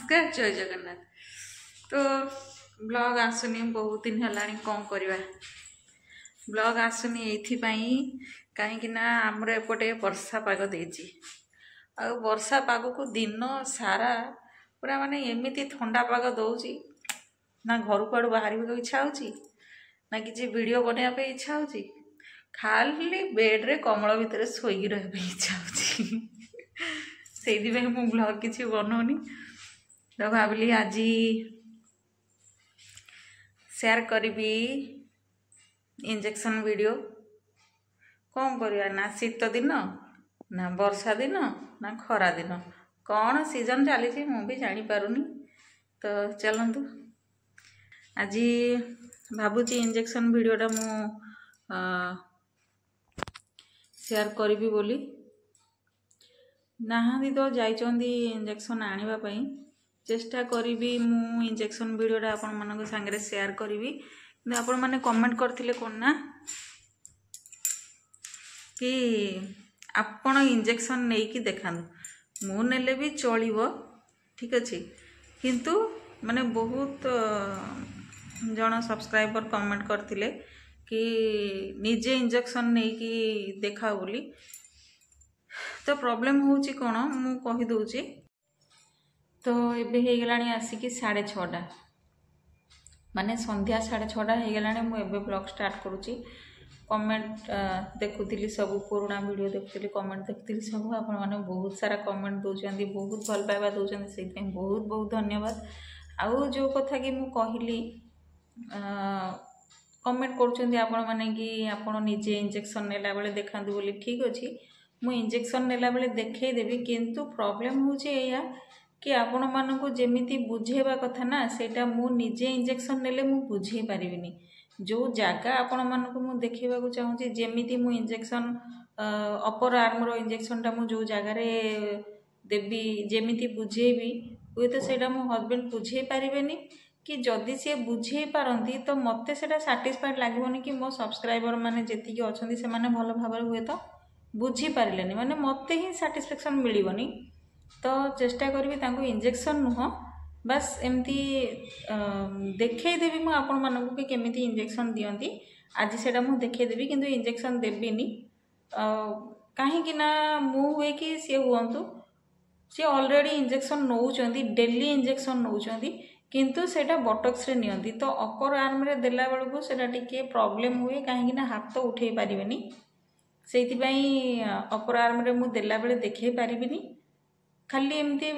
नमस्कार जय जगन्नाथ। तो ब्लॉग आसुनी बहुत दिन है कौन करवा ब्लॉग आसुनी ये कहीं आमर एपटे वर्षा पाग देछि आ वर्षा पाग को दिन सारा पूरा माने एमती ठंडा पाग दौची ना घर को बाहर को इच्छा होची ना किसी वीडियो बनवाई इच्छा होची खाली बेड्रे कमल भितर शोक रहा इच्छा होची से मु ब्लॉग किसी बनाऊनी तो भाविली आज शेयर करी इंजेक्शन वीडियो कौन करवा ना शीत दिन ना वर्षा दिन ना खरा दिन कौन सीजन चली मु भी जानी पारुनी। तो चलतु आज भावुची इंजेक्शन वीडियोटा मु शेयर करी बोली नहांती तो जाइचंदी इंजेक्शन आनिबा पई चेष्टा करी मु इंजेक्शन वीडियोटा आपण मानक संगे शेयर करी कि आपण माने कमेंट करथिले कोन ना कि आपण इंजेक्शन नहीं कि देखानु मु नेले भी चलिबो ठीक अछि किंतु माने बहुत जन सब्सक्राइबर कमेंट करथिले कि निजे इंजेक्शन नहीं कि देखा बोली। तो प्रॉब्लम होची कोन मु कहि दोची। तो एबे हे गलानी आसिकी 6:30 माने संध्या 6:30 हो गलानी मु एबे ब्लॉग स्टार्ट करूची। कमेंट देखुथिली सब पुराना वीडियो देखुथिली कमेंट देखुथिली सब आपण माने बहुत सारा कमेंट दोचंदी बहुत भल पाइबा दोचंदी सेति बहुत बहुत धन्यवाद। आउ जो कथा कि मु कहिली कमेंट करछंदी आपण माने कि आपण निजे इंजेक्शन नेला बेले देखांदु बोली ठीक अछि मु इंजेक्शन नेला बेले देखै देबी किंतु प्रॉब्लम होची एया कि आपण मानकु जेमिति बुझेबा कथा ना सेटा मु निजे इंजेक्शन नेले मु बुझे पारिबिनी जो जागा आपण मानकु मु देखैबा को चाहूची जेमिति मु इंजेक्शन अपर आर्म रो इंजेक्शन टा मु जो जागा रे देबी जेमिति बुझेबी हुए तो सेटा मो हस्बैंड बुझे पारिबेनी कि जदि से बुझे पारंती तो मते सेटा सैटिस्फाइड लागबोनी कि मो सब्सक्राइबर माने जेति कि अछंती से माने भलो भाबरे हुए तो बुझी पारिलेनी माने मते ही सैटिस्फैक्शन मिलिबनी। तो चेष्टा करी तांको इंजेक्शन नुह बस एमती देखै देबी मु आपण मानकु कि केमिति इंजेक्शन दियंती आज सेटा मु देखै देबी किंतु इंजेक्शन देबिनी काहे कि ना मु हुए कि से हुअंतु से already injection Nauchandi daily injection Nauchandi किंतु सेटा बॉटक्स रे नियंती तो अपर आर्म रे देला बेलकु सेटा टिके प्रॉब्लम हुए काहे कि ना हाथ उठै पारिबेनी सेति पई अपर आर्म रे मु देला बेले देखै पारिबिनी खाली एमती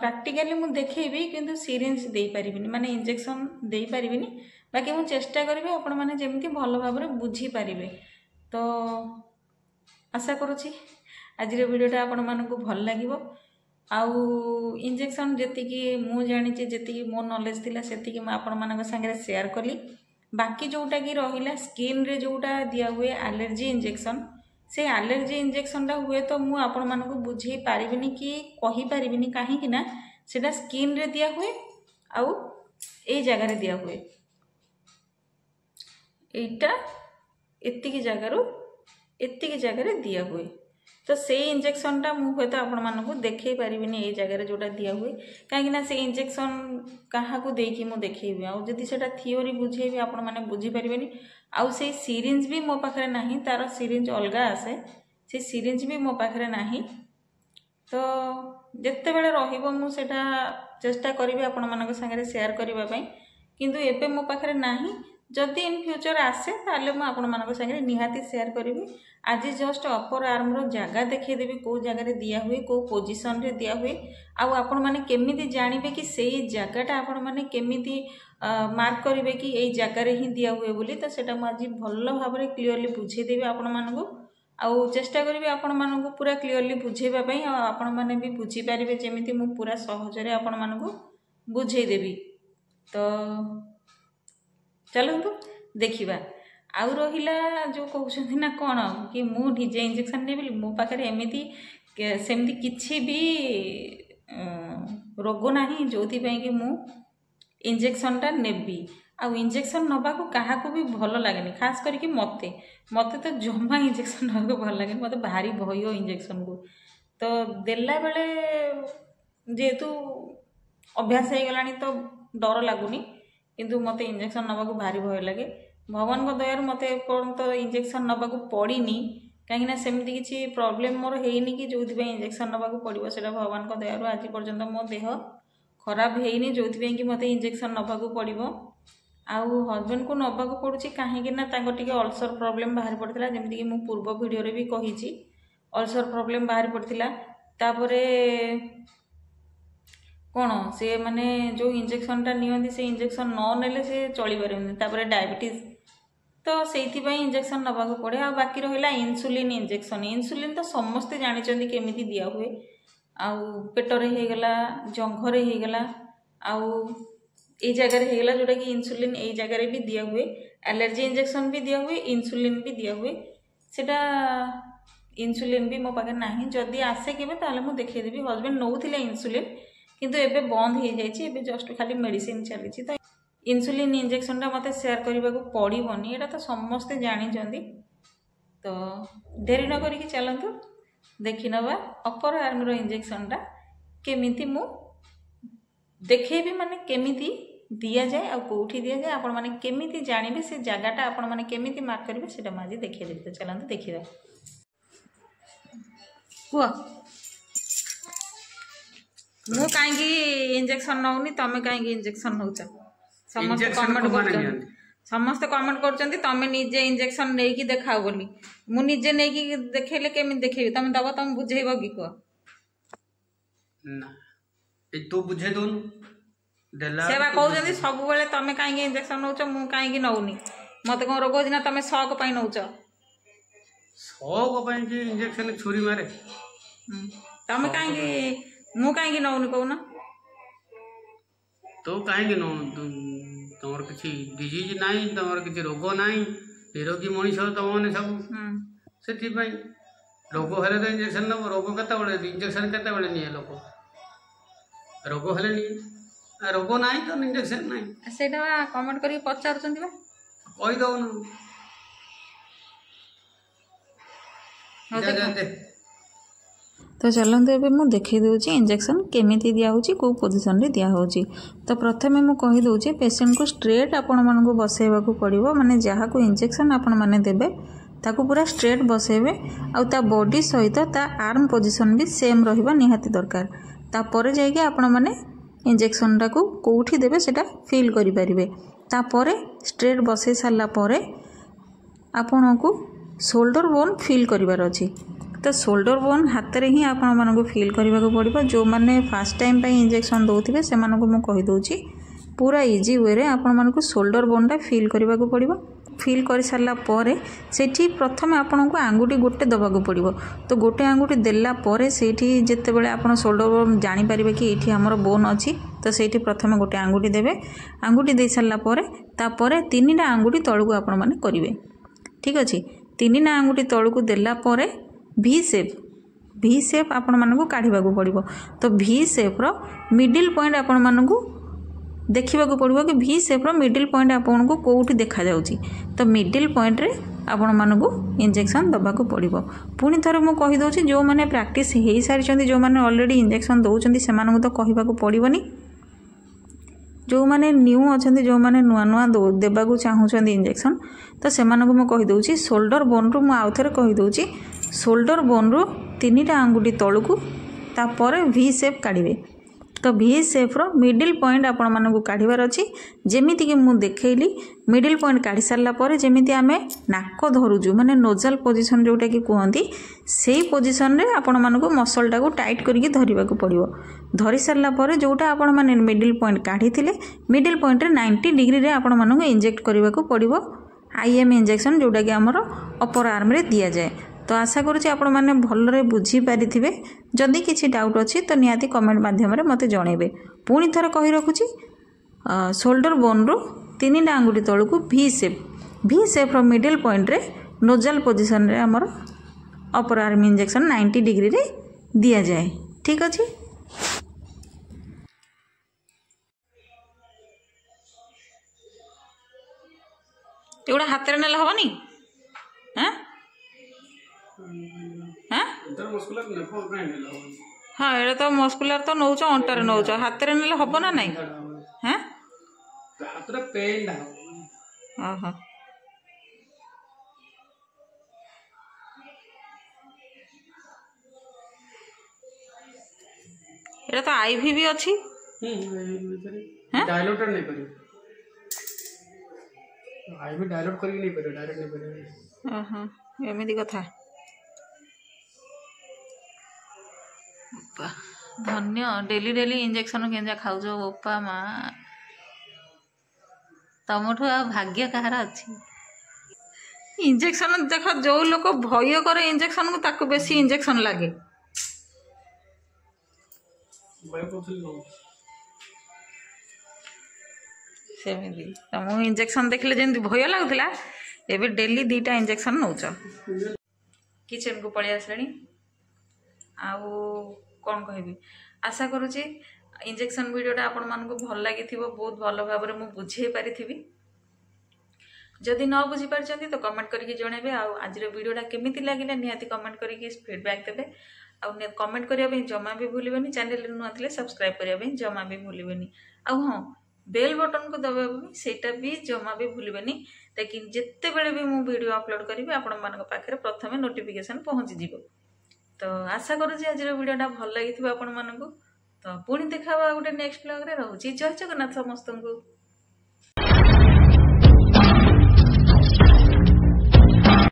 प्रैक्टिकली मु देखैबी किंतु सिरिंज दे पारिबिनी माने इंजेक्शन दे पारिबिनी बाकी मु चेष्टा करबी आपण माने जेमती भलो भाबरे बुझी पारिबे। तो आशा करूची आज रे वीडियोटा आपण मानकु भल लागिवो आउ इंजेक्शन जेति कि मु जानि जे जेति कि मो नॉलेज थिला सेति कि म आपण मानक संगे शेयर कली बाकी जोटा कि रहिला स्किन रे जोटा दिया हुए एलर्जी इंजेक्शन से एलर्जी इंजेक्शन टा हुए तो मु आपण मानकु बुझे पारिबिनी कि कहि पारिबिनी काहे कि ना सेटा स्किन रे दिया हुए आउ ए जगह रे दिया हुए एटा एत्तिकी जगह रे दिया हुए तो से इंजेक्शन टा मु तो आपण मानकु देखै पारिबिनी ए जगह रे जोटा दिया हुए काहे ना से इंजेक्शन कहा को देकी मु देखैबी आ जदि सेटा थियोरी बुझेबी आपण माने बुझी पारिबेनी आउ से सिरिंज भी मो पाखरे नाही तार सिरिंज अलगा आसे से सिरिंज भी मो पाखरे नाही। तो जत्ते बेले रहिबो मु सेटा चेष्टा करबी आपण मानक संगे शेयर करबा पई किंतु एबे मो पाखरे नाही जदि इन फ्यूचर आसे ताले मु आपण मानक संगे निहाती शेयर करबी। आज जस्ट अपर आर्म रो जगह देखै देबी को जगह रे दिया हुए को पोजीशन रे दिया हुए आउ आपण माने केमिति जानिबे कि सेही जगहटा आपण माने केमिति मार्क करिवे कि एई जगह रे ही दिया हुए बोली तो सेटा मु आज भल्लो भाबरे क्लियरली बुझे देबी आपण मानकु आउ चेष्टा करबी आपण मानकु पूरा क्लियरली बुझेबा पई आ आपण माने भी बुझी पारिबे जेमिति मु पूरा सहज रे आपण मानकु बुझे देबी। तो चलंतु देखिबा आउ रहिला जो कहउछथि ना कोन कि मु निजे इंजेक्शन नेबी मो पाखरे एमिति सेमति किछि भी रोग नाही जोथि पई कि मु इंजेक्शन टा नेबी आउ इंजेक्शन नबा को काहा को भी भल लागेनी खास करके मते मते तो जमा इंजेक्शन नबा को भल लागेनी मते भारी भय इंजेक्शन को तो देला बेले जेतु अभ्यास हो गलानी तो डर लगुनि किंतु मते इंजेक्शन नबाकू भारी भय लगे भगवान को दयार मते तो इंजेक्शन नबाकू पड़ीनी कहीं सेमती किसी प्रॉब्लम मोर हेनी कि जो इंजेक्शन नबाकू पड़ो से भगवान को दयार आज पर्यंत मो देह खराब हेनी जो कि मते इंजेक्शन नबाकू पड़ो आउ हजबैंड को नबाकू पड़ुछि कहीं टे अल्सर प्रॉब्लम बाहर पड़ता जमीक मु पूर्व वीडियो रे भी कही अल्सर प्रॉब्लम बाहर पड़ता तापरे कौन से माने जो इंजेक्शन टा नियंती से इंजेक्शन न नेले से चली पारन तापरे डायबिटीज तो से इंजेक्शन नबाकू पड़े आ बाकी रहा इन्सुलिन इंजेक्शन तो समस्ते जानते केमी दिया हुए आउ पेटरे होगला जंघरे होगला आउ ये जगह होगला जोटा कि इन्सुलिन ये जगह भी दिया हुए एलर्जी इंजेक्शन भी दिया हुए इन्सुलिन भी दिया हुए सेटा इन्सुलिन भी मो पाखे ना जदि आसे केबे ताले मु देखैदेबी हजबैंड नौथिले इन्सुलिन किंतु एबे बंद हो जाइए एबे जस्ट खाली मेडिसिन चली तो इन्सुलिन इंजेक्शन टा मते शेयर करने को पड़ोनी एटा तो समस्ते जानी तो देरी न करिकी चलतु देखी नवा अपर आर्म रो इंजेक्शन टा केमिति मु देखेबी माने केमिति दिया जाए आ कोठी दिया जाए आपण माने केमिति जानिबे से जगहटा आपण माने केमिति मार्क करिवे सेटा माजी देखि देबे तो चलतु देखिबा कुआ मु काहे इंजेक्शन नौनी तमे काहे इंजेक्शन नौछ समस्त कमेंट कर तमें निजे इंजेक्शन नहीं कि देखाओ बोली मु निजे नहीं कि देखेले केमी देखेबी तमें दबा तुम बुझेब कि कह ना ए तू बुझे दोन देला सेवा कहउजंदी सब बेले तमें काहे इंजेक्शन नौछ मु काहे नौनी मते कोन रोग होछि ना तमें शौक पई नौछ शौक पई कि इंजेक्शन छुरी मारे तमें काहे मु काहे नौनी कहूना तो कहीं न तुम किसी डिजीज ना तुम किसी रोग ना निरोगी मनीष तुम मैंने सब से रोग हेले तो इंजेक्शन नब रोग के इंजेक्शन के निये लोक रोग हेले नहीं रोग ना तो इंजेक्शन ना से कमेंट कर पचार कहीदन तो चलते एवं मुझे देखी दूसरी इंजेक्शन केमी दिखाई कौ पोजिशन दिखाई तो प्रथम मुझे कहीदे पेसेंट को स्ट्रेट आपण मानक बसैवा पड़ो माने जहाँ को इंजेक्शन आपण मैंने देवे ताकू पूरा स्ट्रेट बसैबे आ बॉडी सहित ता आर्म पोजिशन भी सेम रहिबा निहाती दरकार तापर जाइए आपण मैंने इंजेक्शन टाकू कौटी देवे सेटा फील करि परिबे तापर स्ट्रेट बसई सारा पर आपण को शोल्डर बोन फील करिवार अछि तो शोल्डर बोन हाथ में ही आपण मानक फील करने को पड़ो जो मैंने फास्ट टाइम इंजेक्शन दौथे से मुझे कहीदे पूरा इजी वे रे आपण मानक शोल्डर बोनटा फील करने को पड़ो फील कर सारा पर से प्रथम आपण को आंगुठी गोटे दबाक पड़ो तो गोटे आंगुठी देला से जिते बड़े आप शोल्डर बोन जानीपर कि ये आमर बोन अच्छी तो से प्रथम गोटे आंगुठी देवे आंगुठी दे सारापर तापर 3टा आंगुठी तलू आपण मैंने करेंगे ठीक अच्छे 3टा आंगुठी तलू देला भी सेप आपण मानक काढ़ा पड़ो तो भी सेप्र मिडिल पॉइंट आपण मानक देखा पड़ो कि भी सेप्र मिडिल पॉइंट आपन को कौटी देखा जाउची तो मिडिल पॉइंट रे आपण मानक इंजेक्शन दबाक पड़ो पुणी थरे मु कहि दउची जो माने प्रैक्टिस हो सारी जो माने ऑलरेडी इंजेक्शन दउचंदी से मानक तो कहबाक पड़ोनी जो माने न्यू अच्छा जो माने नुआ नुआ देवाक चाहूँगी इंजेक्शन तो से मुझे कहीदे शोल्डर बोन रु आउ थे कहीदे शोल्डर बोन रु 3टा आंगुठी तलू तापर भी सेप काढ़े तो भी सेप्र मिडिल पॉइंट आपण मानक काढ़ार अच्छी जमीती कि मुझे देखली मिडिल पॉइंट काढ़ी सारापर जमी आम नाक धरुचु माने नोजल पोजिशन जोटा कि कहती से पोजिशन रे आपण मानक मसलटा को टाइट करके धरवाक पड़ो धरी सारापर जोटा आपण माने मिडिल पॉइंट काढ़ी मिडिल पॉइंट रे 90 डिग्री रे आपण मानक इंजेक्ट करने को पड़ो आईएम इंजेक्शन जोटा कि आमर अपर आर्म रे दिया जाए तो आशा करुँच आपण मैंने भलरे बुझीपारि जदि किसी डाउट अच्छी तो निहाती कमेंट माध्यम मते जनइबे पुणी थर कही रखुची शोल्डर बोन रु 3टा आंगुठी तलू भी सेप रो मिडिल पॉइंट रे नोजल पोजिशन रे आमर अपर आर्म इंजेक्शन 90 डिग्री रे दिया जाए ठीक अच्छे एगुड़ा हाथ में नेले हेनी हाँ हाँ हाँ एटा तो मस्कुलार तो नौच अंटारे नौच हाथ रे नेले हबो ना नहीं हैं हाथ रे पेन ना ओहो एटा तो आईवी भी अछि डायलोट नहीं करी आईवी डायलोट करके नहीं करी डायरेक्ट नहीं करी ओहो एमिति कथा धन्य डेली डेली इंजेक्शन केंजा खाऊ बोपा माँ तमठू आ भाग्य कहार अच्छी इंजेक्शन देख जो लोक भय करे इंजेक्शन को ताको बेसी इंजेक्शन लगे सेमिति तुमको इंजेक्शन देखले जमी भय लगुला एबे डेली 2टा इंजेक्शन नौच किचन को पलि आसले आउ कौन कहबी आशा करुँची इंजेक्शन वीडियोटा आपण मानक भल लगी बहुत भल भाव में बुझे पारि जदि न बुझी पार्टी तो कमेंट करके जनइबे आज वीडियोटा केमिति लगिला निहाती कमेंट करके फीडबैक देबे आउ कमेंट करने जमा भी भूलें चैनल नुआ थे सब्सक्राइब करने जमा भी भूलें आउ हाँ बेल बटन को दबा सेटा भी जमा भी भूलें ताकि जिते बड़े भी मु वीडियो अपलोड करी आपण मान पाखे प्रथम नोटिफिकेशन पहुँची जीव तो आशा करुँच आज वीडियोटा भल लगी आपण मानक तो पुणी देखा गोटे नेक्स्ट ब्लॉग रे रोचे जय जगन्नाथ समस्त को।